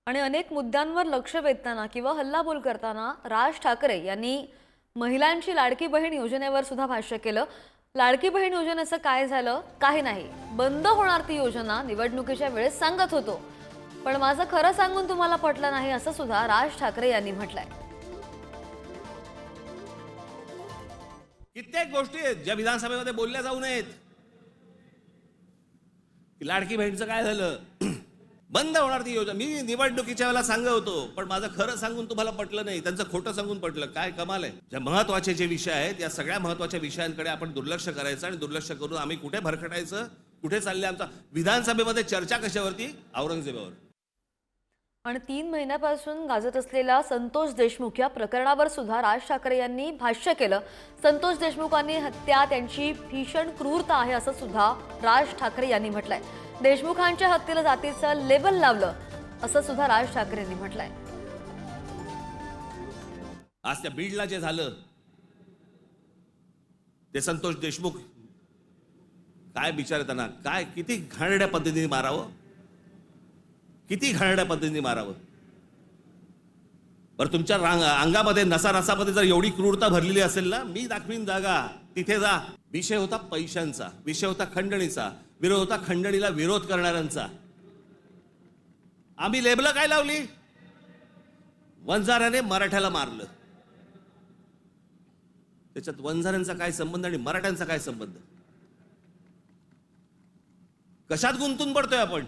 आणि अनेक मुद्द्यांवर लक्ष वेधताना किंवा हल्लाबोल करताना राज ठाकरे यांनी महिलांची लाडकी बहीण योजनेवर सुद्धा भाष्य केलं। लाडकी बहीण योजनेचं काय झालं? काही नाही, बंद होणार ती योजना निवडणुकीच्या वेळेस सांगत होतो, पण माझं खरं सांगून तुम्हाला पटलं नाही असं सुद्धा राज ठाकरे यांनी म्हटलंय। कित्येक गोष्टी आहेत ज्या विधानसभेमध्ये बोलल्या जाऊ नयेत। लाडकी बहीणचं काय झालं? बंद होणार ती योजना। मी निवडणुकीच्या वेळेला सांगत होतो, पण माझं खरं सांगून तुम्हाला पटलं नाही, त्यांचं खोटं सांगून पटलं। काय कमाल आहे। ज्या महत्त्वाचे जे विषय आहेत या सगळ्या महत्त्वाच्या विषयांकडे आपण दुर्लक्ष करायचं आणि दुर्लक्ष करून आम्ही कुठे भरकटायचं, कुठे चालले आमचा विधानसभेमध्ये चर्चा कशावरती? औरंगजेबावर। आणि 3 महिन्यापासून गाजत असलेल्या संतोष देशमुख या प्रकरणावर सुद्धा राज ठाकरे यांनी भाष्य केलं। संतोष देशमुखांनी हत्या त्यांची भीषण क्रूरता आहे असं सुद्धा राज ठाकरे यांनी म्हटलंय। देशमुखांच्या हत्येला जातीचं लेबल लावलं असं सुद्धा राज ठाकरे यांनी म्हटलंय। आज त्या बीडला जे झालं ते संतोष देशमुख काय बिचारे, त्यांना काय किती घाणेरड्या पद्धतीने मारावं, किती घाणेरड्या पद्धतीने मारावं। बरं, तुमच्या अंगामध्ये नसामध्ये जर एवढी क्रूरता भरलेली असेल ना, मी दाखवीन जागा, तिथे जा। विषय होता पैशांचा, विषय होता खंडणीचा, विरोध होता खंडणीला विरोध करणाऱ्यांचा। आम्ही लेबल काय लावली? वंजाऱ्याने मराठ्याला मारलं। त्याच्यात वंजाऱ्यांचा काय संबंध आणि मराठ्यांचा काय संबंध? कशात गुंतून पडतोय आपण?